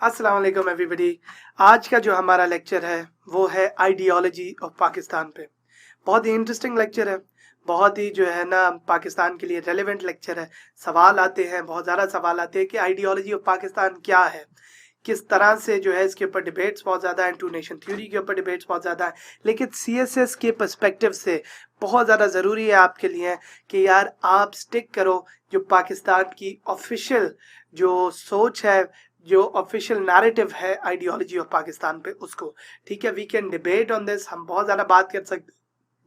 अस्सलाम वालेकुम एवरीबॉडी। आज का जो हमारा लेक्चर है वो है आइडियोलॉजी ऑफ पाकिस्तान पे। बहुत ही इंटरेस्टिंग लेक्चर है, बहुत ही जो है ना पाकिस्तान के लिए रेलेवेंट लेक्चर है। सवाल आते हैं, बहुत ज़्यादा सवाल आते हैं कि आइडियोलॉजी ऑफ पाकिस्तान क्या है, किस तरह से जो है इसके ऊपर डिबेट्स बहुत ज़्यादा हैं, टू नेशन थ्योरी के ऊपर डिबेट्स बहुत ज़्यादा हैं। लेकिन सीएसएस के पर्सपेक्टिव से बहुत ज़्यादा ज़रूरी है आपके लिए कि यार आप स्टिक करो जो पाकिस्तान की ऑफिशियल जो सोच है, जो ऑफिशियल नैरेटिव है आइडियोलॉजी ऑफ पाकिस्तान पे उसको। ठीक है, we can debate on this. हम बहुत ज़्यादा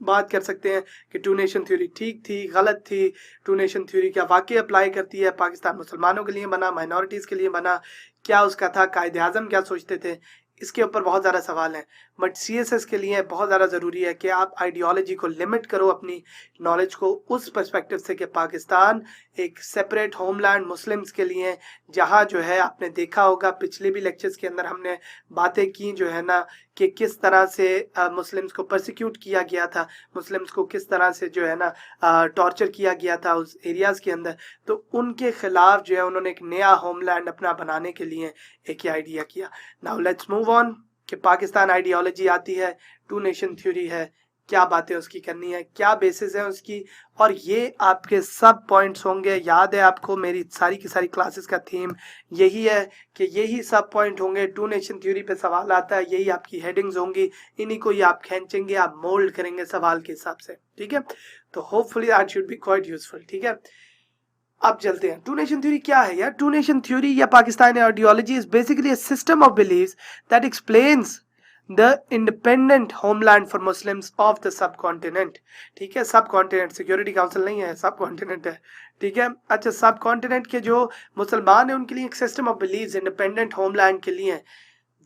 बात कर सकते हैं कि टू नेशन थ्योरी ठीक थी, गलत थी, टू नेशन थ्योरी क्या वाकई अप्लाई करती है, पाकिस्तान मुसलमानों के लिए बना, माइनॉरिटीज़ के लिए बना, क्या उसका था, कायदे आज़म क्या सोचते थे, इसके ऊपर बहुत ज़्यादा सवाल हैं। बट सीएसएस के लिए बहुत ज़्यादा ज़रूरी है कि आप आइडियोलॉजी को लिमिट करो, अपनी नॉलेज को उस पर्सपेक्टिव से कि पाकिस्तान एक सेपरेट होमलैंड मुस्लिम्स के लिए, जहाँ जो है आपने देखा होगा पिछले भी लेक्चर्स के अंदर हमने बातें की जो है ना कि किस तरह से मुस्लिम्स को परसिक्यूट किया गया था, मुस्लिम्स को किस तरह से जो है ना टॉर्चर किया गया था उस एरियाज़ के अंदर। तो उनके खिलाफ जो है उन्होंने एक नया होमलैंड अपना बनाने के लिए एक आइडिया किया। नाउ लेट्स मूव ऑन कि पाकिस्तान आइडियोलॉजी आती है, टू नेशन थ्योरी है, क्या बातें उसकी करनी है, क्या बेसिस है उसकी, और ये आपके सब पॉइंट्स होंगे। याद है आपको मेरी सारी की सारी क्लासेस का थीम यही है कि यही सब पॉइंट होंगे। टू नेशन थ्योरी पे सवाल आता है, यही आपकी हेडिंग्स होंगी, इन्हीं को ही आप खींचेंगे, आप मोल्ड करेंगे सवाल के हिसाब से। ठीक है, तो hopefully that should be quite useful. ठीक है, अब चलते हैं। टू नेशन थ्योरी क्या है यार? टू नेशन थ्योरी या Pakistani ideology is basically a system of believes that explains the independent homeland for Muslims of the sub continent. ठीक है, सब कॉन्टिनेंट, सिक्योरिटी काउंसिल नहीं है, सब कॉन्टिनेंट है। ठीक है, अच्छा, सब कॉन्टिनेंट के जो मुसलमान है उनके लिए एक system of beliefs independent homeland के लिए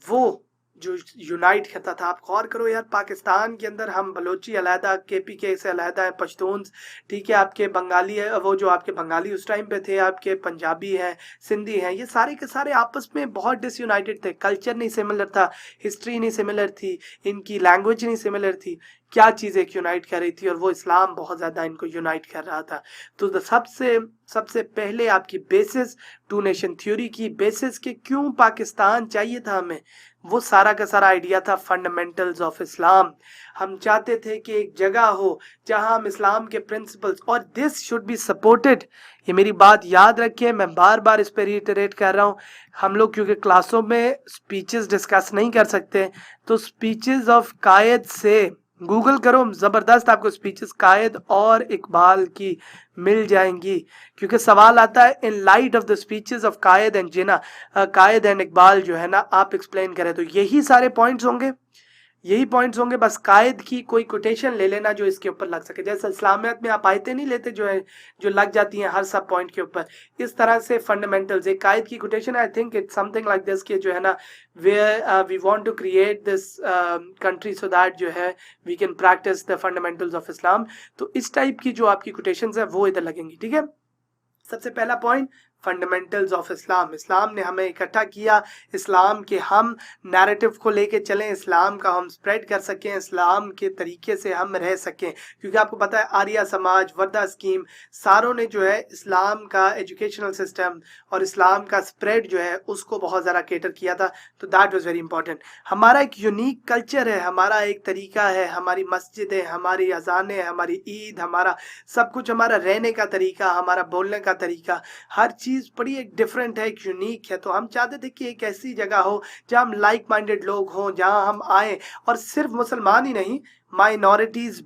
वो जो यूनाइट करता था। आप गौर करो यार, पाकिस्तान के अंदर हम बलोची अलहदा, केपीके से अलहदा है, पश्तून्स, ठीक है, आपके बंगाली है, वो जो आपके बंगाली उस टाइम पे थे, आपके पंजाबी हैं, सिंधी हैं, ये सारे के सारे आपस में बहुत डिसयूनाइटेड थे। कल्चर नहीं सिमिलर था, हिस्ट्री नहीं सिमिलर थी, इनकी लैंग्वेज नहीं सिमिलर थी। क्या चीज़ एक यूनाइट कर रही थी, और वो इस्लाम बहुत ज़्यादा इनको यूनाइट कर रहा था। तो सबसे पहले आपकी बेसिस टू नेशन थ्योरी की बेसिस के क्यों पाकिस्तान चाहिए था हमें, वो सारा का सारा आइडिया था फंडामेंटल्स ऑफ इस्लाम। हम चाहते थे कि एक जगह हो जहां हम इस्लाम के प्रिंसिपल्स, और दिस शुड बी सपोर्टेड। ये मेरी बात याद रखिए, मैं बार बार इस पे रिटरेट कर रहा हूँ। हम लोग क्योंकि क्लासों में स्पीचेस डिस्कस नहीं कर सकते, तो स्पीचेस ऑफ कायद से गूगल करो, ज़बरदस्त आपको स्पीचेस कायद और इकबाल की मिल जाएंगी। क्योंकि सवाल आता है in light of the speeches of Quaid and Jinnah, Quaid and Iqbal जो है ना आप एक्सप्लेन करें, तो यही सारे पॉइंट्स होंगे, यही पॉइंट्स होंगे। बस कायद की कोई कोटेशन ले लेना जो इसके ऊपर लग सके, जैसे इस्लामियत में आप आयतें नहीं लेते जो है, जो लग जाती हैं हर सब पॉइंट के ऊपर। इस तरह से फंडामेंटल्स एक कायद की quotation, I think it's something like this कि जो है ना where we want to create this country so that जो है we can practise the fundamentals of Islam. तो इस टाइप की जो आपकी कोटेशंस है वो इधर लगेंगी। ठीक है, सबसे पहला पॉइंट फंडामेंटल्स ऑफ इस्लाम। इस्लाम ने हमें इकट्ठा किया, इस्लाम के हम नैरेटिव को लेके चलें, इस्लाम का हम स्प्रेड कर सकें, इस्लाम के तरीके से हम रह सकें। क्योंकि आपको पता है आर्या समाज, वर्दा स्कीम, सारों ने जो है इस्लाम का एजुकेशनल सिस्टम और इस्लाम का स्प्रेड जो है उसको बहुत ज़्यादा केटर किया था। तो दैट वाज वेरी इंपॉर्टेंट। हमारा एक यूनिक कल्चर है, हमारा एक तरीका है, हमारी मस्जिदें, हमारी अजानें, हमारी ईद, हमारा सब कुछ, हमारा रहने का तरीका, हमारा बोलने का तरीका, हर चीज़ बड़ी एक डिफरेंट है, एक यूनिक है। तो हम चाहते थे कि एक ऐसी जगह हो जहां हम लाइक माइंडेड लोग हों, जहां हम आए, और सिर्फ मुसलमान ही नहीं, माइनॉरिटीज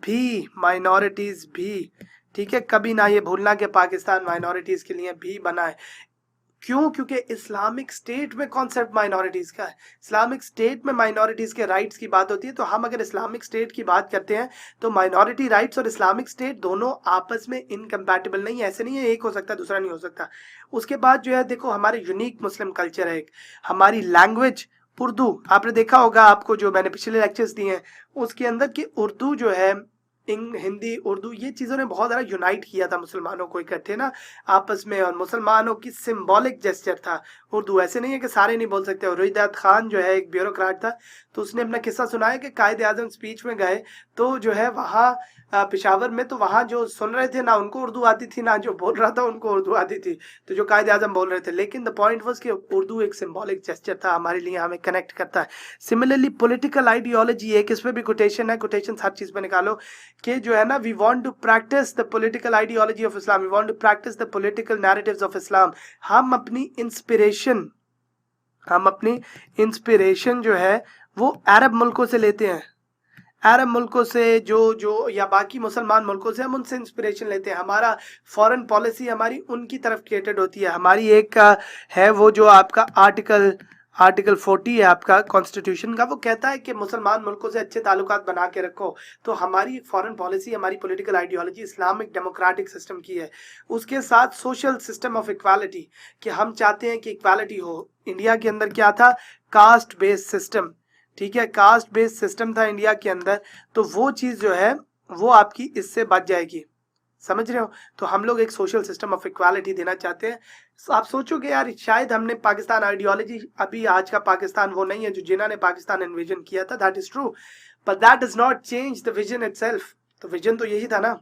भी। ठीक है, कभी ना ये भूलना कि पाकिस्तान माइनॉरिटीज के लिए भी बना है। क्यों? क्योंकि इस्लामिक स्टेट में कॉन्सेप्ट माइनॉरिटीज़ का है। इस्लामिक स्टेट में माइनॉरिटीज़ के राइट्स की बात होती है। तो हम अगर इस्लामिक स्टेट की बात करते हैं तो माइनॉरिटी राइट्स और इस्लामिक स्टेट दोनों आपस में इनकम्पैटिबल नहीं है। ऐसे नहीं है एक हो सकता दूसरा नहीं हो सकता। उसके बाद जो है देखो, हमारे यूनिक मुस्लिम कल्चर है, एक हमारी लैंग्वेज उर्दू। आपने देखा होगा, आपको जो मैंने पिछले लेक्चर्स दिए हैं उसके अंदर की उर्दू जो है हिंदी उर्दू ये चीज़ों ने बहुत ज़्यादा यूनाइट किया था मुसलमानों को इकट्ठे ना आपस में, और मुसलमानों की सिंबॉलिक जेस्चर था उर्दू। ऐसे नहीं है कि सारे नहीं बोल सकते। और रुईदाद खान जो है एक ब्यूरोक्रेट था, तो उसने अपना किस्सा सुनाया कि कायदे आजम स्पीच में गए तो जो है वहाँ पेशावर में, तो वहाँ जो सुन रहे थे ना उनको उर्दू आती थी, ना जो बोल रहा था उनको उर्दू आती थी, तो जो कायदे आजम बोल रहे थे। लेकिन द पॉइंट वाज कि उर्दू एक सिंबॉलिक जेस्चर था हमारे लिए, हमें कनेक्ट करता है। सिमिलरली पॉलिटिकल आइडियोलॉजी एक, इसमें भी कोटेशन है, कोटेशन हर चीज़ में निकालो कि जो है ना, we want to practise the political ideology of Islam, we want to practise the political narratives of Islam. हम अपनी इंस्पिरेशन जो है वो अरब मुल्कों से लेते हैं, अरब मुल्कों से जो या बाकी मुसलमान मुल्कों से हम उनसे इंस्पिरेशन लेते हैं। हमारा फॉरेन पॉलिसी हमारी उनकी तरफ केटेड होती है। हमारी एक है वो जो आपका आर्टिकल 40 है आपका कॉन्स्टिट्यूशन का, वो कहता है कि मुसलमान मुल्कों से अच्छे ताल्लुकात बना के रखो। तो हमारी फॉरेन पॉलिसी, हमारी political ideology Islamic democratic system की है। उसके साथ सोशल सिस्टम ऑफ इक्वालिटी, कि हम चाहते हैं कि इक्वालिटी हो। इंडिया के अंदर क्या था, कास्ट बेस्ड सिस्टम, ठीक है, कास्ट बेस्ड सिस्टम था इंडिया के अंदर। तो वो चीज़ जो है वो आपकी इससे बच जाएगी, समझ रहे हो। तो हम लोग एक सोशल सिस्टम ऑफ इक्वालिटी देना चाहते हैं। आप सोचोगे यार शायद हमने पाकिस्तान आइडियोलॉजी, अभी आज का पाकिस्तान वो नहीं है जो जिन्होंने पाकिस्तान इन्विजन किया था, that is true, but that does not change the vision itself. तो विजन तो यही था ना।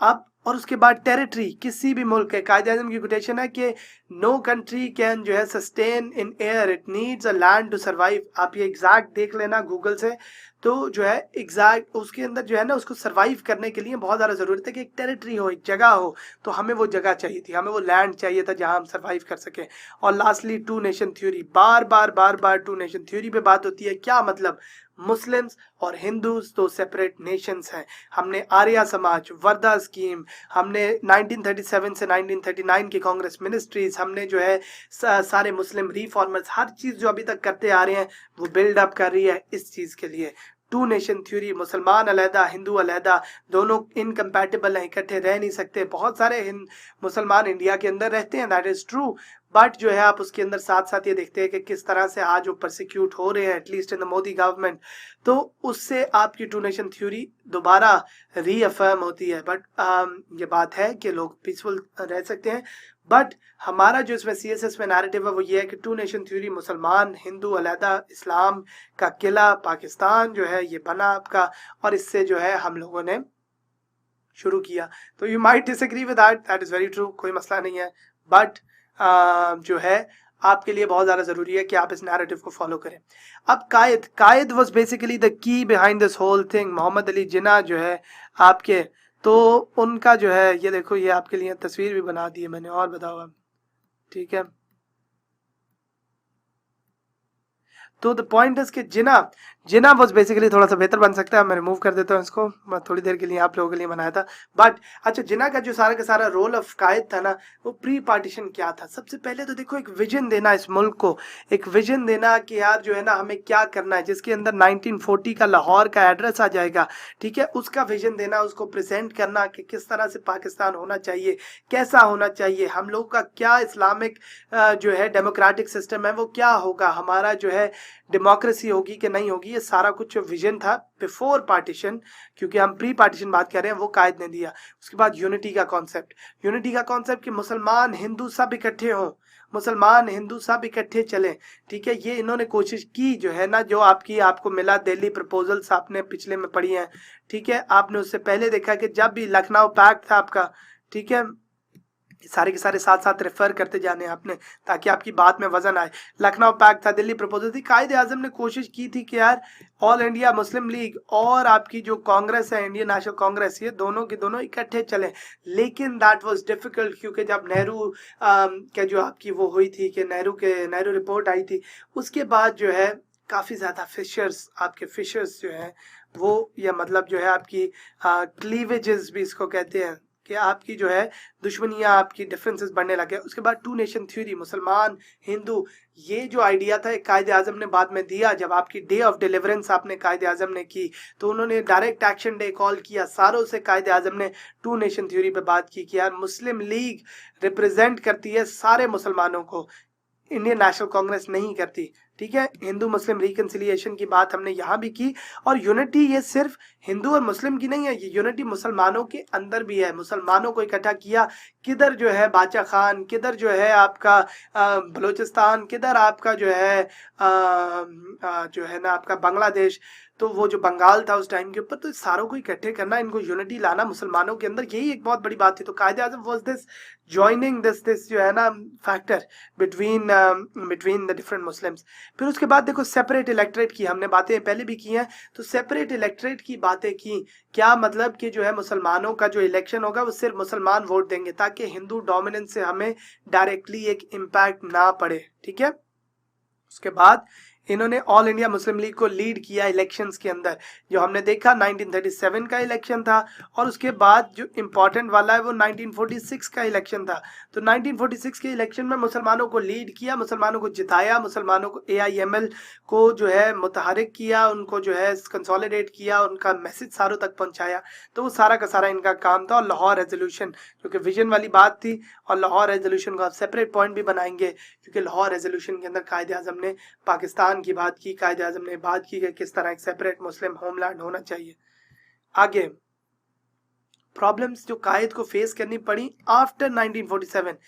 अब और उसके बाद टेरिटरी, किसी भी मुल्क के, कायदे आज़म की कोटेशन है कि नो कंट्री कैन जो है sustain in air, it needs a land to survive. आप ये एग्जैक्ट देख लेना गूगल से, तो जो है एग्जैक्ट उसके अंदर जो है ना, उसको सर्वाइव करने के लिए बहुत ज़्यादा ज़रूरत है कि एक टेरिटरी हो, एक जगह हो। तो हमें वो जगह चाहिए थी, हमें वो लैंड चाहिए था जहाँ हम सर्वाइव कर सकें। और लास्टली टू नेशन थ्योरी, बार बार टू नेशन थ्योरी पे बात होती है। क्या मतलब, मुस्लिम्स और हिंदूज तो सेपरेट नेशंस हैं। हमने आर्या समाज, वर्धा स्कीम, हमने 1937 से 1939 की कांग्रेस मिनिस्ट्रीज, हमने जो है सारे मुस्लिम रिफॉर्मर्स, हर चीज़ जो अभी तक करते आ रहे हैं वो बिल्ड अप कर रही है इस चीज़ के लिए। टू नेशन थ्योरी, मुसलमान अलहदा हिंदू अलहदा, दोनों इनकम्पैटिबल हैं, इकट्ठे रह नहीं सकते। बहुत सारे मुसलमान इंडिया के अंदर रहते हैं, दैट इज़ ट्रू, बट जो है आप उसके अंदर साथ साथ ये देखते हैं कि किस तरह से आज वो परसिक्यूट हो रहे हैं, at least in the Modi government. तो उससे आपकी टू नेशन थ्योरी दोबारा रीअफर्म होती है। बट ये बात है कि लोग पीसफुल रह सकते हैं, बट हमारा जो इसमें CSS में नैरेटिव है वो ये है कि टू नेशन थ्योरी, मुसलमान हिंदू अलहदा, इस्लाम का किला पाकिस्तान जो है ये बना आपका, और इससे जो है हम लोगों ने शुरू किया। तो you might disagree with that, that is very true, कोई मसला नहीं है, बट जो है आपके लिए बहुत ज़्यादा ज़रूरी है कि आप इस नैरेटिव को फॉलो करें। अब Quaid was basically the key behind this whole thing. Mohammad Ali Jinnah जो है आपके, तो उनका जो है ये देखो, ये आपके लिए तस्वीर भी बना दी है मैंने, और बताओ अब, ठीक है। तो द पॉइंट इज कि जिना वाज बेसिकली थोड़ा सा बेहतर बन सकता है, मैं रिमूव कर देता हूँ इसको, मैं थोड़ी देर के लिए आप लोगों के लिए बनाया था। बट अच्छा, जिना का जो सारा का सारा रोल ऑफ कायद था ना, वो प्री पार्टीशन क्या था। सबसे पहले तो देखो, एक विजन देना इस मुल्क को, एक विजन देना कि यार जो है ना हमें क्या करना है, जिसके अंदर 1940 का लाहौर का एड्रेस आ जाएगा, ठीक है, उसका विजन देना, उसको प्रेजेंट करना कि किस तरह से पाकिस्तान होना चाहिए, कैसा होना चाहिए, हम लोग का क्या इस्लामिक जो है डेमोक्रेटिक सिस्टम है वो क्या होगा, हमारा जो है डेमोक्रेसी होगी कि नहीं होगी। ये सारा कुछ विजन था बिफोर पार्टीशन, क्योंकि हम प्री पार्टीशन बात कर रहे हैं, वो कायद ने दिया। उसके बाद यूनिटी का कॉन्सेप्ट कि मुसलमान हिंदू सब इकट्ठे हों, मुसलमान हिंदू सब इकट्ठे चलें, ठीक है। ये इन्होंने कोशिश की जो है ना, जो आपको मिला दिल्ली प्रपोजल्स आपने पिछले में पढ़ी हैं, ठीक है। आपने उससे पहले देखा कि जब भी लखनऊ पैक्ट था आपका, ठीक है, सारे के सारे साथ साथ रेफर करते जाने आपने, ताकि आपकी बात में वजन आए। लखनऊ पैक्ट था, दिल्ली प्रपोजल थी। कायदे आजम ने कोशिश की थी कि यार ऑल इंडिया मुस्लिम लीग और आपकी जो कांग्रेस है, इंडियन नेशनल कांग्रेस, ये दोनों के दोनों इकट्ठे चले। लेकिन दैट वाज डिफिकल्ट, क्योंकि जब नेहरू के जो आपकी वो हुई थी कि नेहरू रिपोर्ट आई थी, उसके बाद जो है काफ़ी ज़्यादा फिशर्स जो है वो, या मतलब जो है आपकी क्लीवेजेस भी इसको कहते हैं, कि आपकी जो है दुश्मनियां, आपकी डिफरेंसेस बढ़ने लगे। उसके बाद टू नेशन थ्योरी, मुसलमान हिंदू, ये जो आइडिया था कायदे आजम ने बाद में दिया। जब आपकी डे ऑफ डिलीवरेंस आपने कायदे आजम ने की, तो उन्होंने डायरेक्ट एक्शन डे कॉल किया, सारों से कायदे आजम ने टू नेशन थ्योरी पे बात की कि यार मुस्लिम लीग रिप्रेजेंट करती है सारे मुसलमानों को, इंडियन नेशनल कांग्रेस नहीं करती। ठीक है, हिंदू मुस्लिम रिकंसिलिएशन की बात हमने यहाँ भी की। और यूनिटी ये सिर्फ हिंदू और मुस्लिम की नहीं है, ये यूनिटी मुसलमानों के अंदर भी है। मुसलमानों को इकट्ठा किया, किधर जो है बाचा खान, किधर जो है आपका बलूचिस्तान, किधर आपका जो है ना आपका बांग्लादेश, तो वो जो बंगाल था उस टाइम के ऊपर, तो सारों को इकट्ठे करना, इनको यूनिटी लाना मुसलमानों के अंदर, यही एक बहुत बड़ी बात थी। तो कायदे आजम वाज दिस ज्वाइनिंग दिस जो है ना factor between the different Muslims. फिर उसके बाद देखो सेपरेट इलेक्ट्रेट की हमने बातें पहले भी की हैं, तो सेपरेट इलेक्ट्रेट की बातें की, क्या मतलब कि जो है मुसलमानों का जो इलेक्शन होगा वो सिर्फ मुसलमान वोट देंगे, ताकि हिंदू डोमिनेंस से हमें डायरेक्टली एक इम्पैक्ट ना पड़े। ठीक है, उसके बाद इन्होंने ऑल इंडिया मुस्लिम लीग को लीड किया इलेक्शंस के अंदर, जो हमने देखा 1937 का इलेक्शन था, और उसके बाद जो इम्पोर्टेंट वाला है वो 1946 का इलेक्शन था। तो 1946 के इलेक्शन में मुसलमानों को लीड किया, मुसलमानों को जिताया, मुसलमानों को AIML को जो है मुतहरिक किया, उनको जो है कंसोलिडेट किया, उनका मैसेज सारों तक पहुंचाया। तो वो सारा का सारा इनका काम था। और लाहौर रेजोल्यूशन जो कि विजन वाली बात थी, और लाहौर रेजोल्यूशन को आप सेपरेट पॉइंट भी बनाएंगे, क्योंकि लाहौर रेजोल्यूशन के अंदर कायदे आजम ने पाकिस्तान की बात की, कायदे आजम ने बात की कि किस तरह एक सेपरेट मुस्लिम होमलैंड होना चाहिए। आगे प्रॉब्लम्स जो कायद को फेस करनी पड़ी आफ्टर 1947।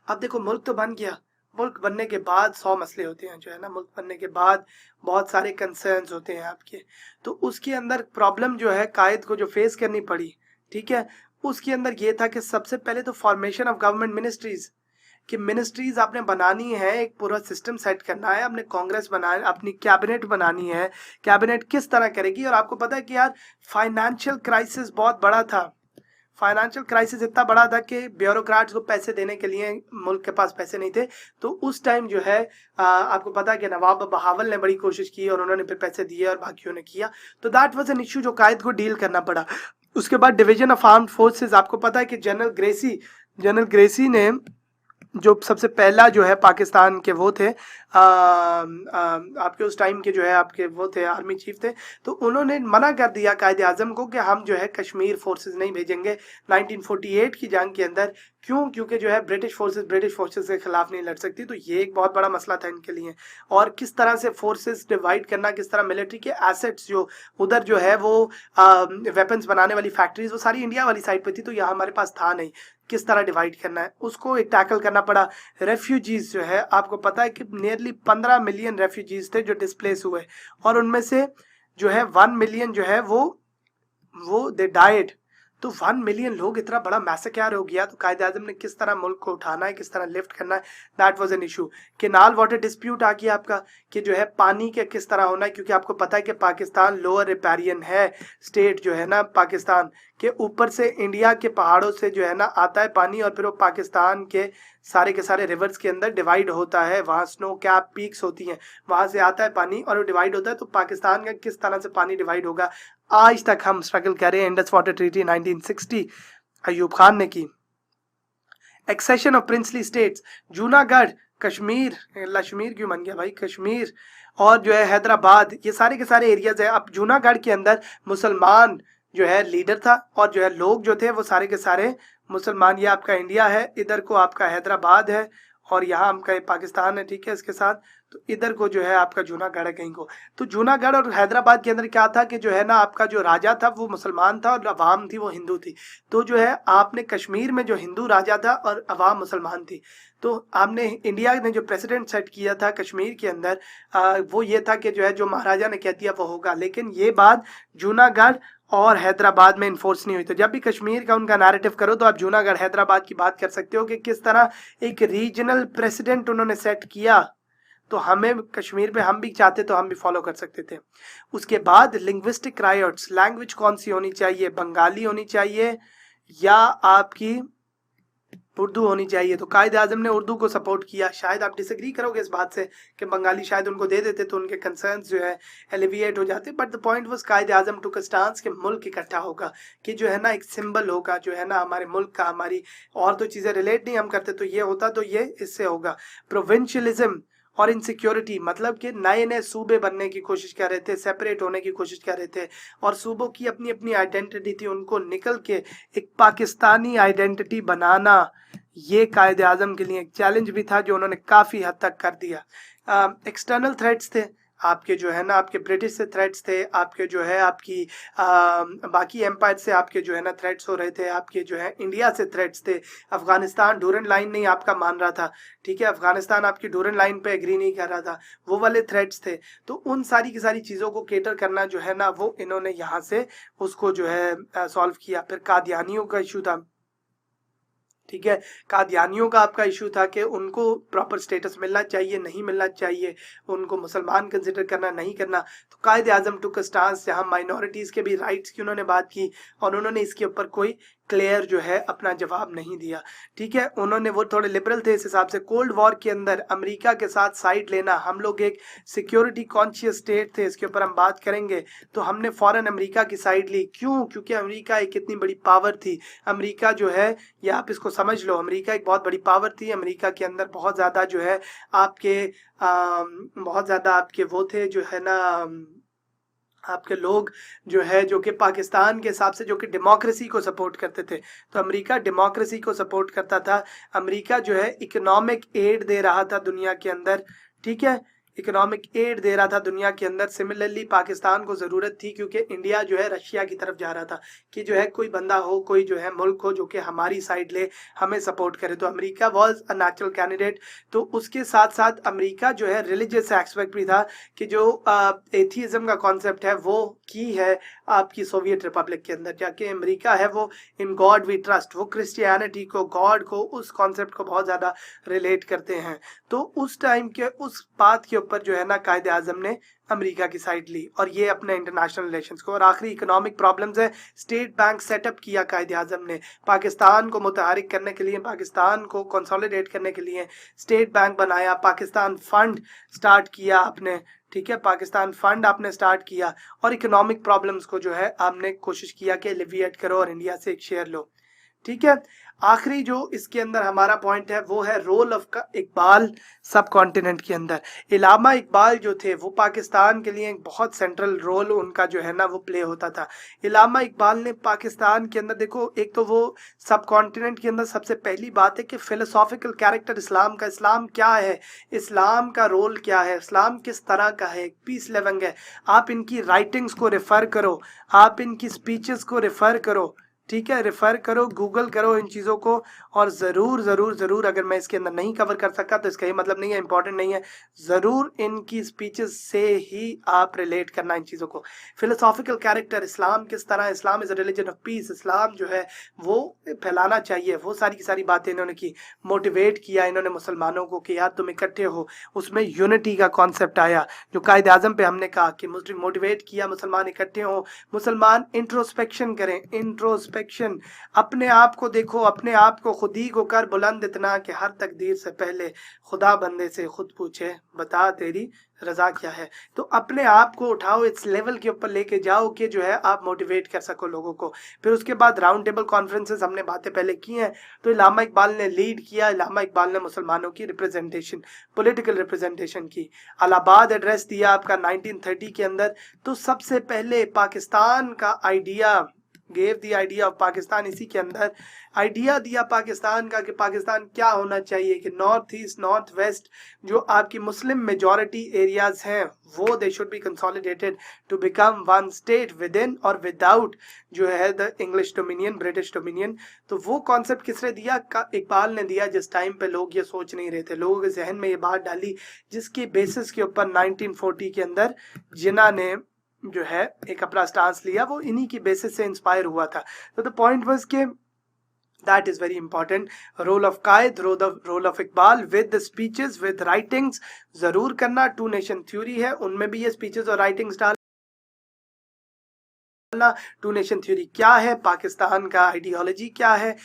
अब देखो मुल्क तो बन गया, मुल्क बनने के बाद 100 मसले होते हैं, जो है ना मुल्क बनने के बाद बहुत सारे कंसर्न्स होते हैं आपके। तो उसके अंदर प्रॉब्लम जो है कायद को जो फेस करनी पड़ी, ठीक है, उसके अंदर ये था कि सबसे पहले तो फॉर्मेशन ऑफ गवर्नमेंट मिनिस्ट्रीज, कि मिनिस्ट्रीज आपने बनानी है, एक पूरा सिस्टम सेट करना है, अपने कांग्रेस बनाए, अपनी कैबिनेट बनानी है, कैबिनेट किस तरह करेगी। और आपको पता है कि यार फाइनेंशियल क्राइसिस बहुत बड़ा था, फाइनेंशियल क्राइसिस इतना बड़ा था कि ब्यूरोक्रेट्स को पैसे देने के लिए मुल्क के पास पैसे नहीं थे। तो उस टाइम जो है आपको पता है कि नवाब बहावल ने बड़ी कोशिश की और उन्होंने फिर पैसे दिए और बाकियों ने किया। तो दैट वाज एन इशू जो कायद को डील करना पड़ा। उसके बाद डिवीजन ऑफ आर्म्ड फोर्सेस, आपको पता है कि जनरल ग्रेसी ने जो सबसे पहला जो है पाकिस्तान के वो थे आपके उस टाइम के जो है आपके वो थे आर्मी चीफ थे, तो उन्होंने मना कर दिया कायदे आजम को कि हम जो है कश्मीर फोर्सेस नहीं भेजेंगे 1948 की जंग के अंदर। क्यों? क्योंकि जो है ब्रिटिश फोर्सेस के खिलाफ नहीं लड़ सकती। तो ये एक बहुत बड़ा मसला था इनके लिए। और किस तरह से फोर्सेस डिवाइड करना, किस तरह मिलिट्री के एसेट्स जो उधर जो है वो वेपन्स बनाने वाली फैक्ट्रीज वो सारी इंडिया वाली साइड पे थी, तो यहाँ हमारे पास था नहीं, किस तरह डिवाइड करना है उसको एक टैकल करना पड़ा। रेफ्यूजीज जो है आपको पता है कि नियरली 15 मिलियन रेफ्यूजीज थे जो डिस्प्लेस हुए, और उनमें से जो है 1 मिलियन जो है वो दे डाइड। तो 1 मिलियन लोग, इतना बड़ा मैसेक्योर हो गया। तो कायदे आजम ने किस तरह मुल्क को उठाना है, किस तरह लिफ्ट करना है, that was an issue. Canal water dispute आ गया आपका कि जो है पानी के किस तरह होना है, क्योंकि आपको पता है कि पाकिस्तान लोअर रिपेरियन है स्टेट जो है ना, पाकिस्तान के ऊपर से इंडिया के पहाड़ों से जो है ना आता है पानी, और फिर वो पाकिस्तान के सारे रिवर्स के अंदर डिवाइड होता है, वहाँ स्नो कैप पीक्स होती हैं, वहाँ से आता है पानी और वो डिवाइड होता है। तो पाकिस्तान का किस तरह से पानी डिवाइड होगा, आज तक हम स्ट्रगल कर रहे हैं। इंडस वाटर ट्रीटी 1960 अयूब खान ने की। Accession of princely states, Junagadh, Kashmir क्यों बन गया भाई, कश्मीर और जो है हैदराबाद, ये सारे के सारे एरियाज है। अब जूनागढ़ के अंदर मुसलमान जो है लीडर था, और जो है लोग जो थे वो सारे के सारे मुसलमान। ये आपका इंडिया है, इधर को आपका हैदराबाद है, और यहाँ आपका पाकिस्तान है, ठीक है, इसके साथ। तो इधर को जो है आपका जूनागढ़ है कहीं को। तो जूनागढ़ और हैदराबाद के अंदर क्या था कि जो है ना आपका जो राजा था वो मुसलमान था और अवाम थी वो हिंदू थी। तो जो है आपने कश्मीर में जो हिंदू राजा था और अवाम मुसलमान थी। तो हमने इंडिया ने जो प्रेसिडेंट सेट किया था कश्मीर के अंदर वो ये था कि जो है जो महाराजा ने कह दिया वो होगा। लेकिन ये बात जूनागढ़ और हैदराबाद में इन्फोर्स नहीं हुई। तो जब भी कश्मीर का उनका नैरेटिव करो तो आप जूनागढ़ हैदराबाद की बात कर सकते हो कि किस तरह एक रीजनल प्रेसिडेंट उन्होंने सेट किया। तो हमें कश्मीर पे हम भी चाहते तो हम भी फॉलो कर सकते थे। उसके बाद लिंग्विस्टिक राइट्स, लैंग्वेज कौन सी होनी चाहिए, बंगाली होनी चाहिए या आपकी उर्दू होनी चाहिए। तो कायदे आजम ने उर्दू को सपोर्ट किया। शायद आप डिसएग्री करोगे इस बात से कि बंगाली शायद उनको दे देते तो उनके कंसर्न्स जो है एलिविएट हो जाते, बट द पॉइंट वाज कायदे आजम टुक अ स्टांस कि मुल्क इकट्ठा होगा, कि जो है ना एक सिंबल होगा जो है ना हमारे मुल्क का, हमारी और तो चीज़ें रिलेट नहीं हम करते, तो ये होता तो ये इससे होगा। प्रोविंशियलिज्म और इनसिक्योरिटी, मतलब कि नए नए सूबे बनने की कोशिश कर रहे थे, सेपरेट होने की कोशिश कर रहे थे, और सूबों की अपनी अपनी आइडेंटिटी थी, उनको निकल के एक पाकिस्तानी आइडेंटिटी बनाना, ये कायदे आज़म के लिए एक चैलेंज भी था जो उन्होंने काफ़ी हद तक कर दिया। एक्सटर्नल थ्रेट्स थे, आपके जो है ना आपके ब्रिटिश से थ्रेट्स थे, आपके जो है आपकी बाकी एम्पायर से आपके जो है ना थ्रेट्स हो रहे थे, आपके जो है इंडिया से थ्रेट्स थे। अफ़गानिस्तान डूरन लाइन नहीं आपका मान रहा था, ठीक है, अफ़गानिस्तान आपकी डूरन लाइन पे एग्री नहीं कर रहा था, वो वाले थ्रेट्स थे। तो उन सारी की सारी चीज़ों को कैटर करना जो है ना वो इन्होंने यहाँ से उसको जो है सॉल्व किया। फिर कादियानियों का इशू था, ठीक है, कादियानियों का आपका इशू था कि उनको प्रॉपर स्टेटस मिलना चाहिए, नहीं मिलना चाहिए, उनको मुसलमान कंसिडर करना, नहीं करना। तो कायदे आज़म टुक अ स्टांस जहाँ माइनॉरिटीज़ के भी राइट्स की उन्होंने बात की और उन्होंने इसके ऊपर कोई क्लियर जो है अपना जवाब नहीं दिया, ठीक है। उन्होंने वो थोड़े लिबरल थे इस हिसाब से। कोल्ड वॉर के अंदर अमेरिका के साथ साइड लेना, हम लोग एक सिक्योरिटी कॉन्शियस स्टेट थे, इसके ऊपर हम बात करेंगे, तो हमने फ़ौरन अमेरिका की साइड ली। क्यों? क्योंकि अमेरिका एक इतनी बड़ी पावर थी। अमेरिका जो है, या आप इसको समझ लो, अमेरिका एक बहुत बड़ी पावर थी। अमेरिका के अंदर बहुत ज़्यादा जो है आपके बहुत ज़्यादा आपके वो थे जो है ना आपके लोग जो है जो कि पाकिस्तान के हिसाब से जो कि डेमोक्रेसी को सपोर्ट करते थे। तो अमेरिका डेमोक्रेसी को सपोर्ट करता था। अमेरिका जो है इकोनॉमिक एड दे रहा था दुनिया के अंदर, ठीक है, इकोनॉमिक एड दे रहा था दुनिया के अंदर। सिमिलरली पाकिस्तान को ज़रूरत थी क्योंकि इंडिया जो है रशिया की तरफ जा रहा था कि जो है कोई बंदा हो, कोई जो है मुल्क हो जो कि हमारी साइड ले, हमें सपोर्ट करे। तो America was a natural candidate. तो उसके साथ साथ अमेरिका जो है रिलीजियस एस्पेक्ट भी था कि जो एथिज्म का कॉन्सेप्ट है वो की है आपकी सोवियत रिपब्लिक के अंदर, जाके अमेरिका है वो इन गॉड वी ट्रस्ट, वो क्रिश्चियनिटी को, गॉड को, उस कॉन्सेप्ट को बहुत ज़्यादा रिलेट करते हैं। तो उस टाइम के उस बात के ऊपर जो है ना कायदे आज़म ने अमेरिका की साइड ली और ये अपने इंटरनेशनल रिलेशंस को। और आखिरी इकोनॉमिक प्रॉब्लम्स है, स्टेट बैंक सेटअप किया कायदे आज़म ने पाकिस्तान को मुतहरिक करने के लिए, पाकिस्तान को कंसोलिडेट करने के लिए स्टेट बैंक बनाया, पाकिस्तान फंड स्टार्ट किया आपने, ठीक है, पाकिस्तान फंड आपने स्टार्ट किया और इकोनॉमिक प्रॉब्लम्स को जो है आपने कोशिश किया कि एलिविएट करो और इंडिया से एक शेयर लो, ठीक है। आखिरी जो इसके अंदर हमारा पॉइंट है वो है रोल ऑफ इकबाल सब कॉन्टिनेंट के अंदर। इलामा इकबाल जो थे वो पाकिस्तान के लिए एक बहुत सेंट्रल रोल उनका जो है ना वो प्ले होता था। इलामा इकबाल ने पाकिस्तान के अंदर, देखो, एक तो वो सब कॉन्टिनेंट के अंदर सबसे पहली बात है कि फिलोसॉफिकल कैरेक्टर इस्लाम का, इस्लाम क्या है, इस्लाम का रोल क्या है, इस्लाम किस तरह का है, पीस लविंग है। आप इनकी राइटिंग्स को रेफ़र करो, आप इनकी स्पीचेस को रेफ़र करो, ठीक है, रेफर करो, गूगल करो इन चीज़ों को। और ज़रूर ज़रूर ज़रूर, अगर मैं इसके अंदर नहीं कवर कर सका तो इसका ये मतलब नहीं है इंपॉर्टेंट नहीं है, ज़रूर इनकी स्पीचेस से ही आप रिलेट करना इन चीज़ों को। फिलोसॉफिकल कैरेक्टर, इस्लाम किस तरह, Islam is a religion of peace, इस्लाम जो है वो फैलाना चाहिए, वो सारी की सारी बातें इन्होंने की। मोटिवेट किया इन्होंने मुसलमानों को कि यार तुम इकट्ठे हो, उसमें यूनिटी का कॉन्सेप्ट आया जो कायदे आज़म पे हमने कहा कि मुस्लिम मोटिवेट किया, मुसलमान इकट्ठे हों, मुसलमान इंट्रोस्पेक्शन करें, इंट्रोस्पेक्शन, अपने आप को देखो, अपने आप को खुद ही को कर बुलंद इतना कि हर तकदीर से पहले खुदा बंदे से खुद पूछे बता तेरी रजा क्या है। तो अपने आप को उठाओ, इस लेवल के ऊपर लेके जाओ कि जो है आप मोटिवेट कर सको लोगों को। फिर उसके बाद राउंड टेबल कॉन्फ्रेंसेस हमने बातें पहले की हैं, तो इलामा इकबाल ने लीड किया, इलामा इकबाल ने मुसलमानों की रिप्रेजेंटेशन, पॉलिटिकल रिप्रेजेंटेशन की। इलाहाबाद एड्रेस दिया आपका 1930 के अंदर। तो सबसे पहले पाकिस्तान का idea, gave the idea of Pakistan, इसी के अंदर आइडिया दिया पाकिस्तान का कि पाकिस्तान क्या होना चाहिए, कि नॉर्थ ईस्ट, नॉर्थ वेस्ट जो आपकी मुस्लिम मेजॉरिटी एरियाज हैं वो they should be consolidated to become one state within और विदाउट जो है the English dominion, British dominion. तो वो कॉन्सेप्ट किसने दिया? इकबाल ने दिया, जिस टाइम पे लोग ये सोच नहीं रहे थे, लोगों के जहन में ये बात डाली, जिसकी बेसिस के ऊपर 1940 के अंदर जिन्ना ने जो है एक अपना स्टांस लिया, वो इन्हीं की बेसिस से इंस्पायर हुआ था। तो द पॉइंट वाज कि that is very important, role of Quaid, role of Iqbal with speeches, with writings जरूर करना। टू नेशन थ्योरी है, उनमें भी ये स्पीचेस और राइटिंग्स डालना। टू नेशन थ्योरी क्या है, पाकिस्तान का आइडियोलॉजी क्या है,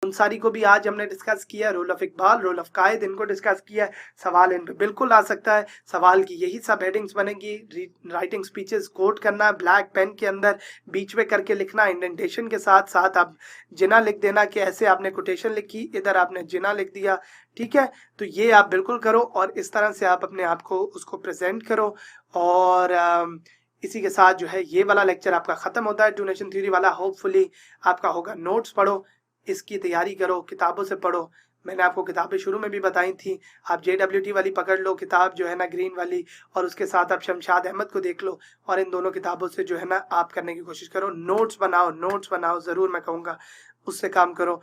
अंसारी को भी आज हमने डिस्कस किया, role of Iqbal, role of Quaid, इनको डिस्कस किया। सवाल इन पे बिल्कुल आ सकता है। सवाल की यही सब हेडिंग्स बनेगी। राइटिंग स्पीचेस कोट करना, ब्लैक पेन के अंदर बीच में करके लिखना, इंडेंटेशन के साथ साथ आप जिना लिख देना कि ऐसे आपने कोटेशन लिखी, इधर आपने जिना लिख दिया। ठीक है, तो ये आप बिल्कुल करो और इस तरह से आप अपने आप को उसको प्रेजेंट करो। और इसी के साथ जो है ये वाला लेक्चर आपका खत्म होता है, टू नेशन थ्योरी वाला। होपफुली आपका होगा। नोट्स पढ़ो, इसकी तैयारी करो, किताबों से पढ़ो। मैंने आपको किताबें शुरू में भी बताई थी। आप JWT वाली पकड़ लो किताब जो है ना, ग्रीन वाली, और उसके साथ आप शमशाद अहमद को देख लो, और इन दोनों किताबों से जो है ना आप करने की कोशिश करो। नोट्स बनाओ, नोट्स बनाओ ज़रूर, मैं कहूँगा उससे काम करो।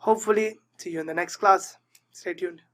Hopefully see you in the next class. Stay tuned.